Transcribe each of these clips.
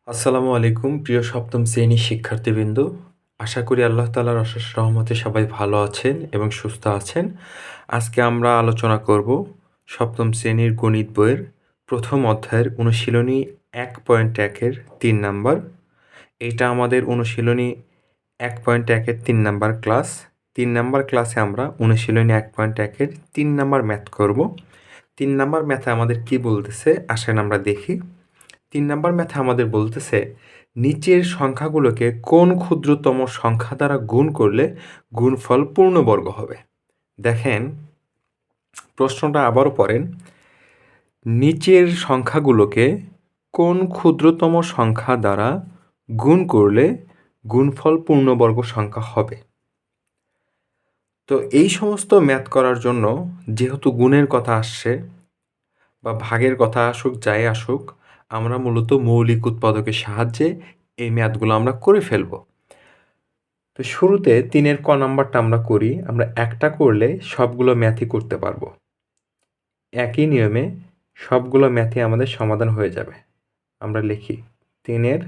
আসসালামু আলাইকুম প্রিয় সপ্তম শ্রেণীর শিক্ষার্থীবৃন্দ। আশা করি আল্লাহ তাআলার অশেষ রহমতে সবাই ভালো আছেন এবং সুস্থ আছেন। আজকে আমরা আলোচনা করব সপ্তম শ্রেণীর গণিত বইয়ের প্রথম অধ্যায়ের অনুশীলনী 1.1-এর 3 নাম্বার। এটা আমাদের অনুশীলনী 1.1-এর 3 নাম্বার ক্লাস। 3 নাম্বার ক্লাসে আমরা অনুশীলনী 1.1-এর 3 নাম্বার ম্যাথ করব। 3 নাম্বার ম্যাথে আমাদের কি বলতেছে আসেন আমরা দেখি। 3 নাম্বার ম্যাথে আমাদের বলতেছে নিচের সংখ্যাগুলোকে কোন ক্ষুদ্রতম সংখ্যা দ্বারা গুণ করলে গুণফল পূর্ণবর্গ হবে। দেখেন প্রশ্নটা আবারও পড়েন, নিচের সংখ্যাগুলোকে কোন ক্ষুদ্রতম সংখ্যা দ্বারা গুণ করলে গুণফল পূর্ণবর্গ সংখ্যা হবে। তো এই সমস্ত ম্যাথ করার জন্য যেহেতু গুণের কথা আসছে বা ভাগের কথা আসুক যাই আসুক, আমরা মূলত মৌলিক উৎপাদকের সাহায্যে এই ম্যাথগুলো আমরা করে ফেলব। তো শুরুতে 3-এর ক নাম্বারটা আমরা করি। আমরা একটা করলে সবগুলো ম্যাথই করতে পারবো। একই নিয়মে সবগুলো ম্যাথই আমাদের সমাধান হয়ে যাবে। আমরা লিখি 3-এর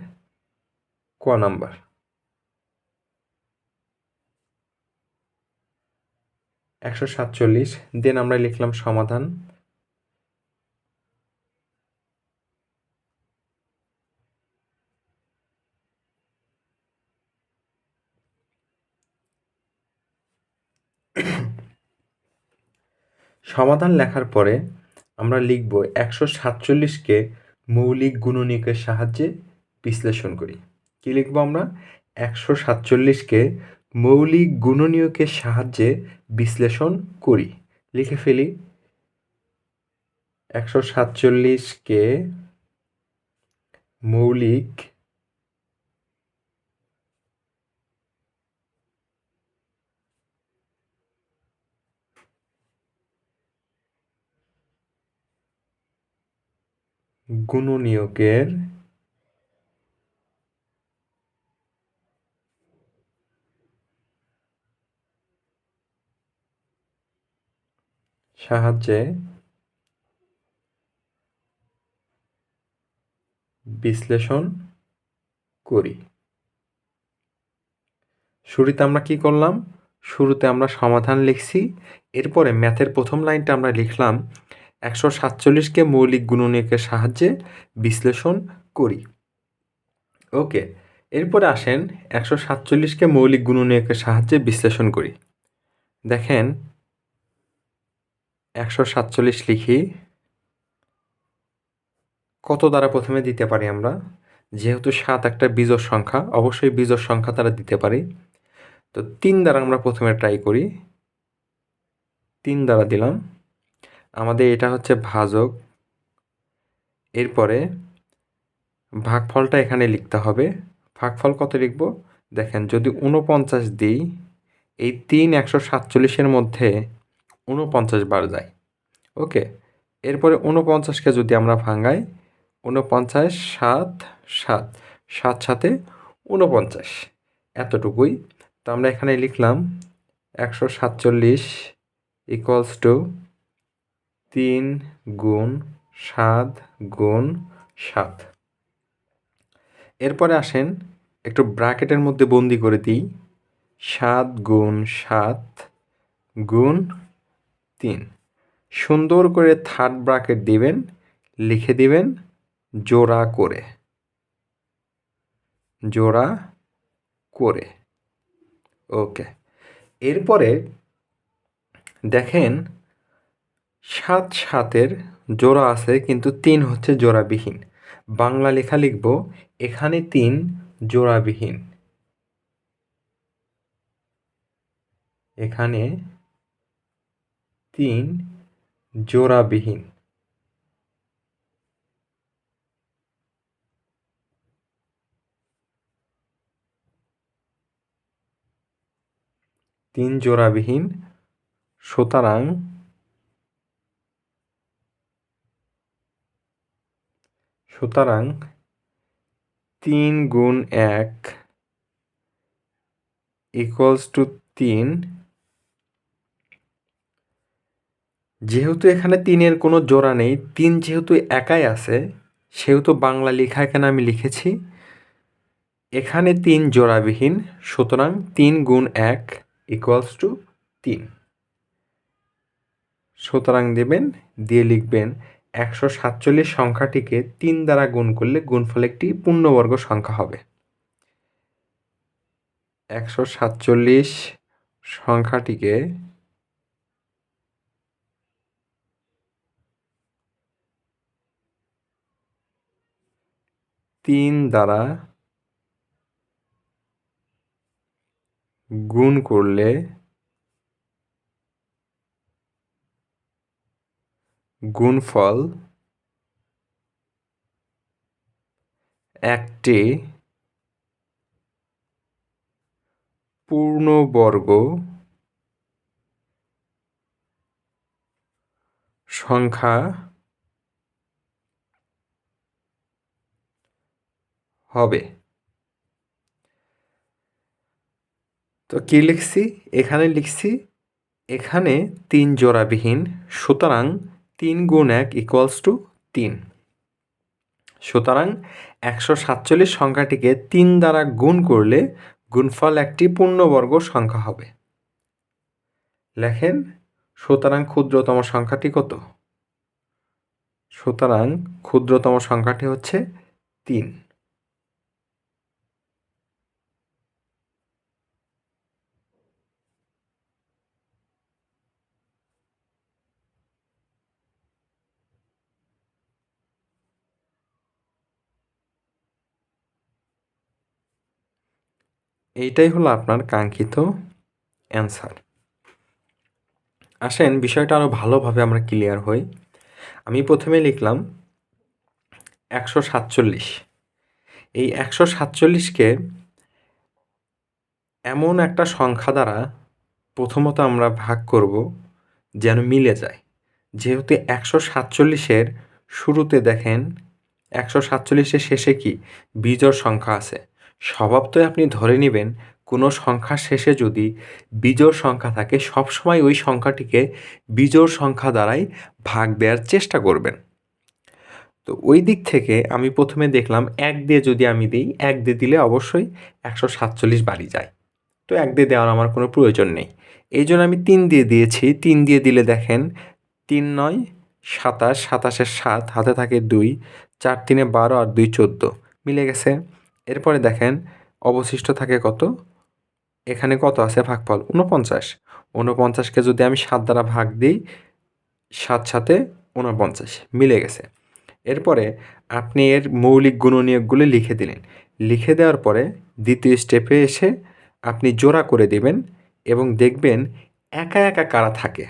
ক নাম্বার। (147) দেন আমরা লিখলাম সমাধান। সমাধান লেখার পরে আমরা লিখব 147কে মৌলিক গুণনীয়কের সাহায্যে বিশ্লেষণ করি। কি লিখব আমরা? 147কে মৌলিক গুণনীয়কের সাহায্যে বিশ্লেষণ করি। লিখে ফেলি 147কে মৌলিক গুণনীয়কের সাহায্যে বিশ্লেষণ করি। শুরুতে আমরা কি করলাম? শুরুতে আমরা সমাধান লিখছি। এরপরে ম্যাথের প্রথম লাইনটা আমরা লিখলাম 147কে মৌলিক গুণনীয়কের সাহায্যে বিশ্লেষণ করি। ওকে, এরপরে আসেন 147কে মৌলিক গুণনীয়কের সাহায্যে বিশ্লেষণ করি। দেখেন 147 লিখি। কত দ্বারা প্রথমে দিতে পারি আমরা? যেহেতু 7 একটা বিজোড় সংখ্যা, অবশ্যই বিজোড় সংখ্যা দ্বারা দিতে পারি। তো 3 দ্বারা আমরা প্রথমে ট্রাই করি। 3 দ্বারা দিলাম। আমাদের এটা হচ্ছে ভাজক। এরপরে ভাগফলটা এখানে লিখতে হবে। ভাগফল কত লিখব? দেখেন যদি 49 দিই, এই 3 147-এর মধ্যে 49 বার যায়। ওকে, এরপরে 49কে যদি আমরা ভাঙাই, 49 7 7 7 সাথে 49 এতটুকুই। তো আমরা এখানে লিখলাম 147 ইকুয়ালস টু 3 গুণ 7 গুণ 7। এরপরে আসেন একটু ব্র্যাকেটের মধ্যে বন্দি করে দিই। 7 গুণ 7 গুণ 3। সুন্দর করে থার্ড ব্র্যাকেট দিবেন, লিখে দিবেন জোড়া করে। জোড়া করে। ওকে, এরপরে দেখেন 7 7-এর জোড়া আছে কিন্তু 3 হচ্ছে জোড়াবিহীন। বাংলা লেখা লিখব এখানে 3 জোড়াবিহীন। এখানে 3 জোড়াবিহীন। তিন জোড়াবিহীন, সুতরাং 3 গুণ 1 ইকুয়ালস টু 3। যেহেতু এখানে 3-এর কোনো জোড়া নেই, 3 যেহেতু একাই আছে, সেহেতু বাংলা লেখা এখানে আমি লিখেছি, এখানে ৩ জোড়াবিহীন, সুতরাং ৩ গুণ ১ ইকুয়ালস টু ৩। সুতরাং দেবেন, দিয়ে লিখবেন ১৪৭ সংখ্যাটিকে ৩ দ্বারা গুণ করলে গুণফল একটি পূর্ণবর্গ সংখ্যা হবে। ১৪৭ সংখ্যাটিকে ৩ দ্বারা গুণ করলে গুণফল একটি পূর্ণবর্গ সংখ্যা হবে। তো কি লিখছি? এখানে লিখছি, এখানে ৩ জোড়াবিহীন, সুতরাং ৩ গুণ ১ ইকুয়ালস টু ৩। সুতরাং ১৪৭ সংখ্যাটিকে ৩ দ্বারা গুণ করলে গুণফল একটি পূর্ণবর্গ সংখ্যা হবে। লেখেন, সুতরাং ক্ষুদ্রতম সংখ্যাটি কত? সুতরাং ক্ষুদ্রতম সংখ্যাটি হচ্ছে ৩। এইটাই হলো আপনার কাঙ্ক্ষিত অ্যান্সার। আসেন বিষয়টা আরও ভালোভাবে আমরা ক্লিয়ার হই। আমি প্রথমে লিখলাম ১৪৭। এই ১৪৭কে এমন একটা সংখ্যা দ্বারা প্রথমত আমরা ভাগ করব যেন মিলে যায়। যেহেতু ১৪৭-এর শুরুতে দেখেন ১৪৭-এর শেষে কি বিজোড় সংখ্যা আছে। স্বভাবতই আপনি ধরে নিবেন কোনো সংখ্যার শেষে যদি বিজোড় সংখ্যা থাকে সবসময় ওই সংখ্যাটিকে বিজোড় সংখ্যা দ্বারাই ভাগ দেওয়ার চেষ্টা করবেন। তো ওই দিক থেকে আমি প্রথমে দেখলাম ১ দিয়ে যদি আমি দিই, ১ দিয়ে দিলে অবশ্যই ১৪৭ বাড়ি যায়। তো ১ দিয়ে দেওয়ার আমার কোনো প্রয়োজন নেই। এই জন্য আমি ৩ দিয়ে দিয়েছি। ৩ দিয়ে দিলে দেখেন ৩ × ৯ = ২৭, ২৭-এর ৭ হাতে থাকে ২, ৪ × ৩ = ১২ আর ২ = ১৪, মিলে গেছে। এরপরে দেখেন অবশিষ্ট থাকে কত? এখানে কত আছে ভাগফল? ৪৯। ৪৯কে যদি আমি ৭ দ্বারা ভাগ দিই, ৭ × ৭ = ৪৯, মিলে গেছে। এরপরে আপনি এর মৌলিক গুণনীয়কগুলো লিখে দিলেন। লিখে দেওয়ার পরে দ্বিতীয় স্টেপে এসে আপনি জোড়া করে দিবেন এবং দেখবেন একা একা কারা থাকে।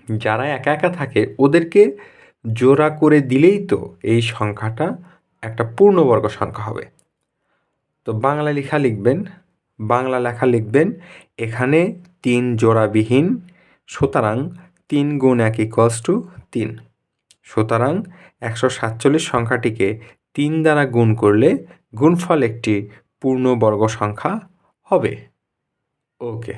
যারা একা একা থাকে ওদেরকে জোড়া করে দিলেই তো এই সংখ্যাটা একটা পূর্ণবর্গ সংখ্যা হবে। তো বাংলা লেখা লিখবেন এখানে ৩ জোড়াবিহীন, সুতরাং ৩ গুণ ১ ইকুয়ালস টু ৩। সুতরাং ১৪৭ সংখ্যাটিকে ৩ দ্বারা গুণ করলে গুণফল একটি পূর্ণবর্গ সংখ্যা হবে। ওকে।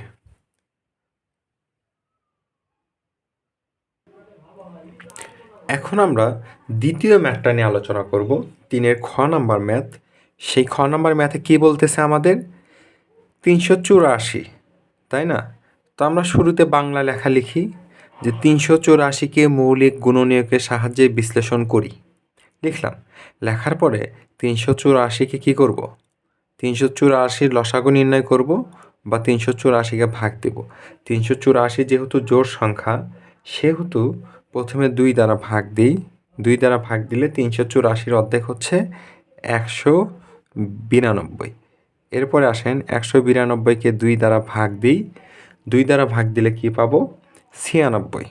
এখন আমরা দ্বিতীয় ম্যাথটা নিয়ে আলোচনা করব, ৩-এর খ নাম্বার ম্যাথ। সেই খ নাম্বার ম্যাথে কী বলতেছে আমাদের? ৩৮৪, তাই না? তো আমরা শুরুতে বাংলা লেখা লিখি যে ৩৮৪কে মৌলিক গুণনীয়কের সাহায্যে বিশ্লেষণ করি। লিখলাম। লেখার পরে ৩৮৪কে কী করব? ৩৮৪ লসাগু নির্ণয় করব বা ৩৮৪কে ভাগ দেব। ৩৮৪ যেহেতু জোড় সংখ্যা সেহেতু প্রথমে ২ দ্বারা ভাগ দিই। ২ দ্বারা ভাগ দিলে ৩৮৪ অর্ধেক হচ্ছে ১৯২। এরপরে আসেন ১৯২কে ২ দ্বারা ভাগ দিই। ২ দ্বারা ভাগ দিলে কী পাবো? ৯৬।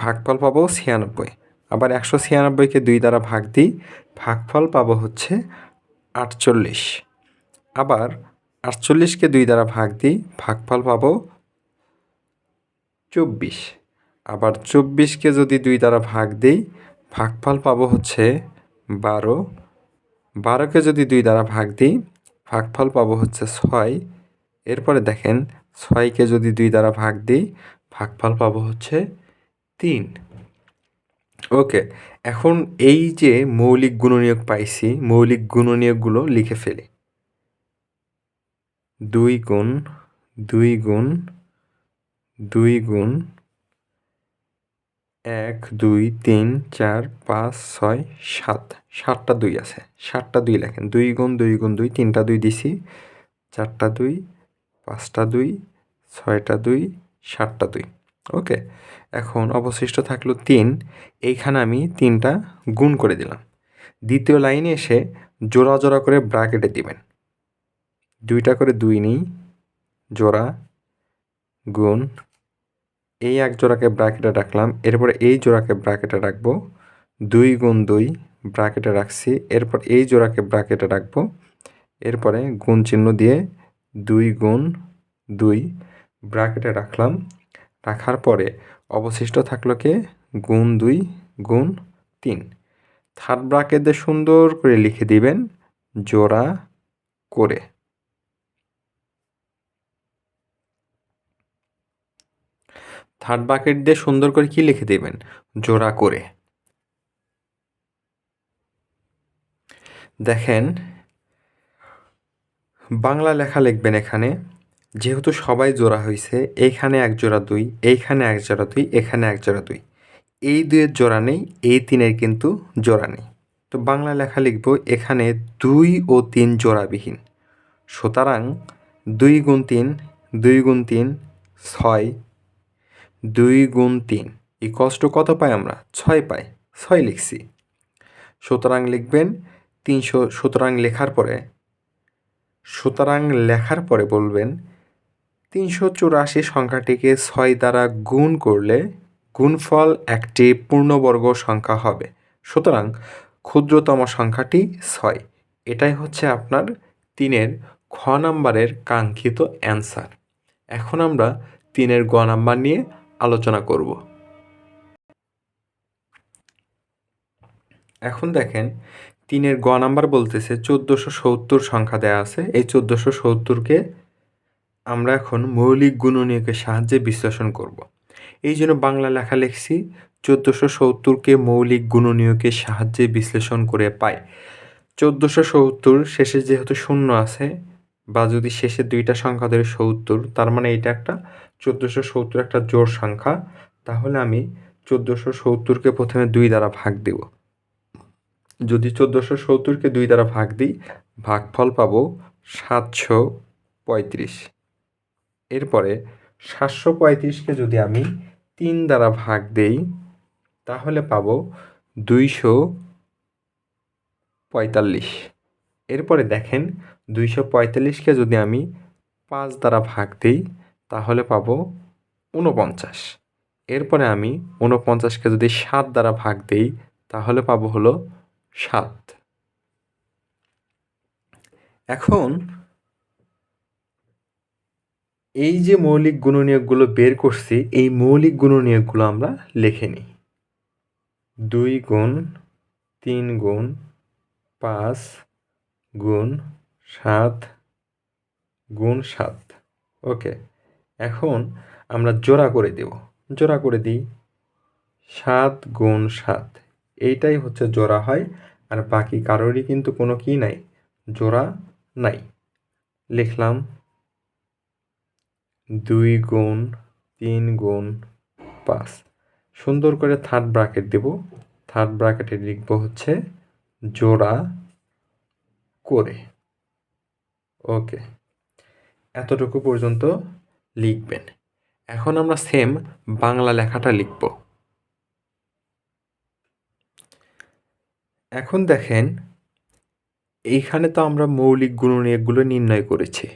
ভাগফল পাবো ৯৬। আবার ১৯৬কে ২ দ্বারা ভাগ দিই, ভাগফল পাবো হচ্ছে ৪৮। আবার ৪৮কে ২ দ্বারা ভাগ দিই, ভাগফল পাবো ২৪। আবার ২৪কে যদি ২ দ্বারা ভাগ দিই, ভাগফল পাবো হচ্ছে ১২। ১২কে যদি ২ দ্বারা ভাগ দিই, ভাগফল পাবো হচ্ছে ৬। এরপরে দেখেন ৬কে যদি ২ দ্বারা ভাগ দিই, ভাগফল পাবো হচ্ছে ৩। ওকে, এখন এই যে মৌলিক গুণনীয়ক পাইছি, মৌলিক গুণনীয়কগুলো লিখে ফেলি। 2 গুণ 2 গুণ 2 গুণ 1 2 3 4 5 6 7, 7টা 2 আছে, 7টা 2 লেখেন। 2 গুণ 2 গুণ 2, 3টা 2 দিছি, 4টা 2, 5টা 2, 6টা 2, 7টা 2। ওকে, এখন অবশিষ্ট থাকলো 3। এইখানে আমি 3টা গুণ করে দিলাম। দ্বিতীয় লাইনে এসে জোড়া জোড়া করে ব্র্যাকেটে দিবেন। 2টা করে 2 নিই, জোড়া, গুণ, এই এক জোড়াকে ব্র্যাকেটে রাখলাম, এরপরে এই জোড়াকে ব্র্যাকেটে রাখবো। 2 গুণ 2 ব্র্যাকেটে রাখছি, এরপর এই জোড়াকে ব্র্যাকেটে রাখবো, এরপরে গুণ চিহ্ন দিয়ে 2 গুণ 2 ব্র্যাকেটে রাখলাম। রাখার পরে অবশিষ্ট থাকলো কি গুণ 2 গুণ 3। থার্ড ব্র্যাকেট দিয়ে সুন্দর করে লিখে দিবেন জোড়া করে। থার্ড ব্র্যাকেট দিয়ে সুন্দর করে কি লিখে দিবেন? জোড়া করে। দেখেন, বাংলা লেখা লিখবেন এখানে। যেহেতু সবাই জোড়া হয়েছে, এইখানে এক জোড়া 2, এইখানে এক জোড়া 2, এখানে এক জোড়া 2। এই 2-এর জোড়া নেই, এই 3-এর কিন্তু জোড়া নেই। তো বাংলা লেখা লিখব এখানে 2 ও 3 জোড়াবিহীন। সুতরাং 2 গুণ 3, 2 গুণ 3 6, 2 গুণ 3 ইকুয়ালস টু কত পাই আমরা? 6 পাই, 6 লিখছি। সুতরাং লিখবেন 300। সুতরাং লেখার পরে বলবেন 384 সংখ্যাটিকে 6 দ্বারা গুণ করলে গুণফল একটি পূর্ণবর্গ সংখ্যা হবে। সুতরাং ক্ষুদ্রতম সংখ্যাটি 6। এটাই হচ্ছে আপনার 3-এর খ নাম্বারের কাঙ্ক্ষিত অ্যান্সার। এখন আমরা 3-এর গ নাম্বার নিয়ে আলোচনা করব। এখন দেখেন 3-এর গ নাম্বার বলতেছে 1470 সংখ্যা দেয়া আছে। এই 1470কে আমরা এখন মৌলিক গুণনীয়কের সাহায্যে বিশ্লেষণ করব। এই জন্য বাংলা লেখা লিখছি 1470কে মৌলিক গুণনীয়কের সাহায্যে বিশ্লেষণ করে পাই। 1470 শেষে যেহেতু শূন্য আছে, বা যদি শেষে 2টা সংখ্যা ধরে 70, তার মানে এটা একটা 1470 একটা জোড় সংখ্যা। তাহলে আমি 1470কে প্রথমে 2 দ্বারা ভাগ দেব। যদি 1470কে 2 দ্বারা ভাগ দিই, ভাগফল পাবো 735। এরপরে 735কে যদি আমি 3 দ্বারা ভাগ দেই, তাহলে পাবো 245। এরপরে দেখেন 245কে যদি আমি 5 দ্বারা ভাগ দিই, তাহলে পাবো 49। এরপরে আমি 49কে যদি 7 দ্বারা ভাগ দিই, তাহলে পাবো হলো 7। এখন এই যে মৌলিক গুণনীয়কগুলো বের করছি, এই মৌলিক গুণনীয়কগুলো আমরা লিখে নিই। 2 গুণ 3 গুণ 5 গুণ 7 গুণ 7। ওকে, এখন আমরা জোড়া করে দেব। জোড়া করে দিই 7 গুণ 7। এইটাই হচ্ছে জোড়া হয়, আর বাকি কারোরই কিন্তু কোনো কি নাই, জোড়া নাই। লিখলাম 2 গুণ 3 গুণ 5। সুন্দর করে থার্ড ব্র্যাকেট দেব। থার্ড ব্র্যাকেটে লিখব হচ্ছে জোড়া করে। ওকে, এতটুকু পর্যন্ত লিখবেন। এখন আমরা সেম বাংলা লেখাটা লিখব। এখন দেখেন, এইখানে তো আমরা মৌলিক গুণনীয়কগুলো নির্ণয় করেছি।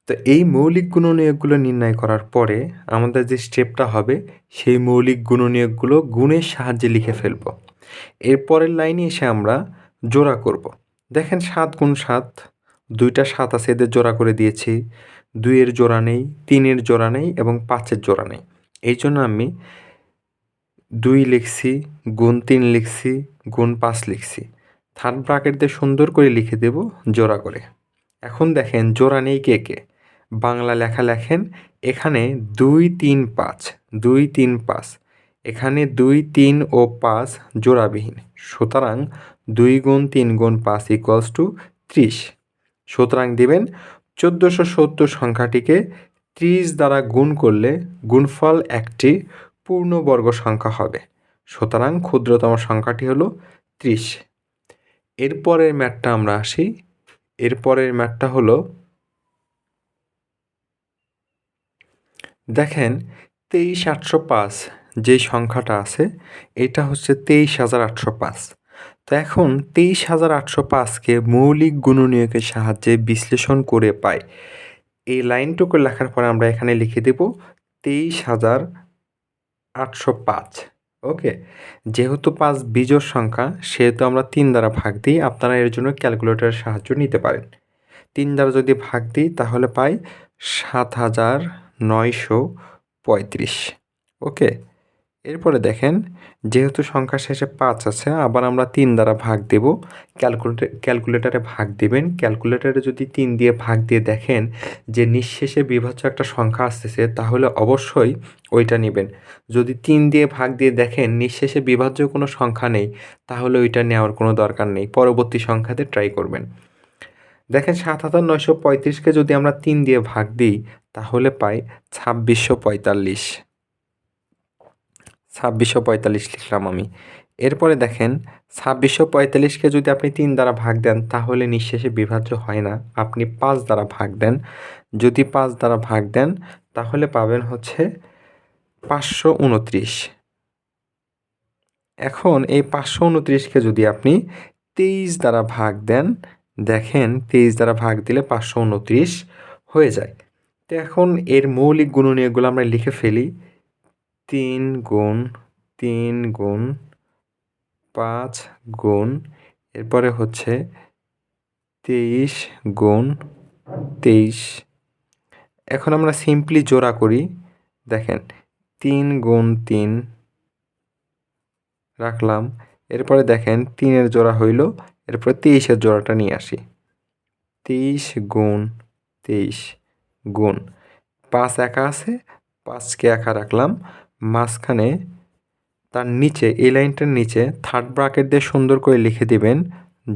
তো এই মৌলিক গুণনীয়কগুলো নির্ণয় করার পরে আমাদের যে স্টেপটা হবে, সেই মৌলিক গুণনীয়কগুলো গুণের সাহায্যে লিখে ফেলব। এরপরের লাইনে এসে আমরা জোড়া করব। দেখেন 7 গুণ 7, 2টা 7 আছে, এদের জোড়া করে দিয়েছি। 2-এর জোড়া নেই, 3-এর জোড়া নেই এবং 5-এর জোড়া নেই। এই জন্য আমি 2 লিখছি, গুণ 3 লিখছি, গুণ 5 লিখছি। থার্ড ব্র্যাকেট দিয়ে সুন্দর করে লিখে দেব জোড়া করে। এখন দেখেন জোড়া নেই কে কে? বাংলা লেখা লেখেন এখানে 2 3 5, 2 3 5। এখানে ২, ৩ ও ৫ জোড়াবিহীন, সুতরাং ২ গুণ ৩ গুণ ৫ ইকুয়ালস টু ৩০। সুতরাং দিবেন ১৪৭০ সংখ্যাটিকে ৩০ দ্বারা গুণ করলে গুণফল একটি পূর্ণবর্গ সংখ্যা হবে, সুতরাং ক্ষুদ্রতম সংখ্যাটি হলো ৩০। এরপরের ম্যাথটা আমরা আসি। এরপরের ম্যাথটা হলো, দেখেন ২৩,৮০৫ যেই সংখ্যাটা আছে এটা হচ্ছে ২৩,৮০৫। তো এখন ২৩,৮০৫কে মৌলিক গুণনীয়কের সাহায্যে বিশ্লেষণ করে পাই। এই লাইনটুকু লেখার পরে আমরা এখানে লিখে দেব ২৩,৮০৫। ওকে, যেহেতু ৫ বিজোড় সংখ্যা সেহেতু আমরা ৩ দ্বারা ভাগ দিই। আপনারা এর জন্য ক্যালকুলেটরের সাহায্য নিতে পারেন। ৩ দ্বারা যদি ভাগ দিই তাহলে পাই ৭,৯৩৫। ওকে, এরপরে দেখেন যেহেতু সংখ্যা শেষে ৫ আছে আবার আমরা ৩ দ্বারা ভাগ দেব। ক্যালকুলেটরে ভাগ দিবেন। ক্যালকুলেটরে যদি ৩ দিয়ে ভাগ দিয়ে দেখেন যে নিঃশেষে বিভাজ্য একটা সংখ্যা আসতেছে তাহলে অবশ্যই ওইটা নেবেন। যদি ৩ দিয়ে ভাগ দিয়ে দেখেন নিঃশেষে বিভাজ্য কোনো সংখ্যা নেই তাহলে ওইটা নেওয়ার কোনো দরকার নেই, পরবর্তী সংখ্যাতে ট্রাই করবেন। দেখেন ৭,৯৩৫কে যদি আমরা ৩ দিয়ে ভাগ দিই তাহলে পাই ২৬৪৫। ২৬৪৫ লিখলাম আমি। এরপরে দেখেন ২৬৪৫কে যদি আপনি ৩ দ্বারা ভাগ দেন তাহলে নিঃশেষে বিভাজ্য হয় না, আপনি ৫ দ্বারা ভাগ দেন। যদি ৫ দ্বারা ভাগ দেন তাহলে পাবেন হচ্ছে ৫২৯। এখন এই ৫২৯কে যদি আপনি ২৩ দ্বারা ভাগ দেন, দেখেন ২৩ দ্বারা ভাগ দিলে ৫২৯ হয়ে যায়। তো এখন এর মৌলিক গুণনীয়কগুলো আমরা লিখে ফেলি। ৩ গুণ ৩ গুণ ৫ গুণ, এরপরে হচ্ছে ২৩ গুণ ২৩। এখন আমরা সিম্পলি জোড়া করি। দেখেন ৩ গুণ ৩ রাখলাম, এরপরে দেখেন ৩-এর জোড়া হইল, এরপরে ২৩-এর জোড়াটা নিয়ে আসি। ২৩ গুণ ২৩ গুণ ৫ একা আছে, ৫কে একা রাখলাম, মাঝখানে তার নিচে এই লাইনটার নিচে থার্ড ব্র্যাকেট দিয়ে সুন্দর করে লিখে দিবেন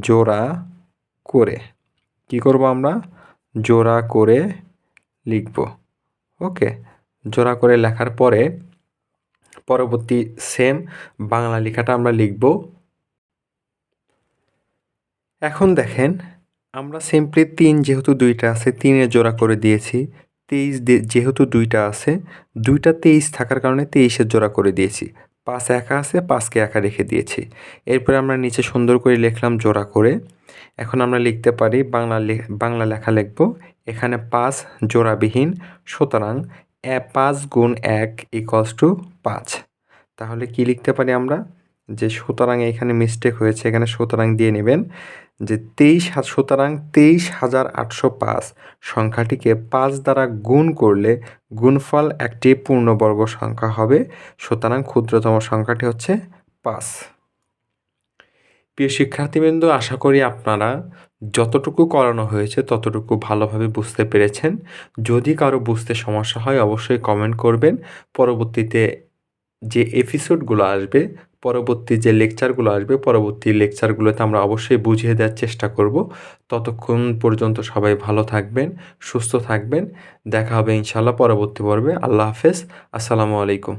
জোড়া করে। কি করব আমরা? জোড়া করে লিখব। ওকে, জোড়া করে লেখার পরে পরবর্তী সেম বাংলা লেখাটা আমরা লিখব। এখন দেখেন আমরা সিম্পলি ৩ যেহেতু ২টা আছে ৩-এর জোড়া করে দিয়েছি। ২৩ যেহেতু ২টা আছে, ২টা ২৩ থাকার কারণে ২৩-এর জোড়া করে দিয়েছি। ৫ একা আছে, ৫কে একা রেখে দিয়েছি। এরপরে আমরা নিচে সুন্দর করে লিখলাম জোড়া করে। এখন আমরা লিখতে পারি বাংলা লেখা লিখব। এখানে ৫ জোড়াবিহীন, সুতরাং ৫ গুণ ১ ইকুয়ালস টু ৫। তাহলে কি লিখতে পারি আমরা? যে সুতরাং এখানে মিস্টেক হয়েছে, এখানে সুতরাং দিয়ে নেবেন যে সুতরাং ২৩,৮০৫ সংখ্যাটিকে ৫ দ্বারা গুণ করলে গুণফল একটি পূর্ণবর্গ সংখ্যা হবে, সুতরাং ক্ষুদ্রতম সংখ্যাটি হচ্ছে ৫। প্রিয় শিক্ষার্থীবৃন্দ, আশা করি আপনারা যতটুকু করানো হয়েছে ততটুকু ভালোভাবে বুঝতে পেরেছেন। যদি কারো বুঝতে সমস্যা হয় অবশ্যই কমেন্ট করবেন। পরবর্তীতে যে এপিসোডগুলো আসবে, পরবর্তী যে লেকচারগুলো আসবে, পরবর্তী লেকচারগুলোতে আমরা অবশ্যই বুঝিয়ে দেওয়ার চেষ্টা করব। ততক্ষণ পর্যন্ত সবাই ভালো থাকবেন, সুস্থ থাকবেন। দেখা হবে ইনশাআল্লাহ পরবর্তী পর্বে। আল্লাহ হাফেজ। আসসালামু আলাইকুম।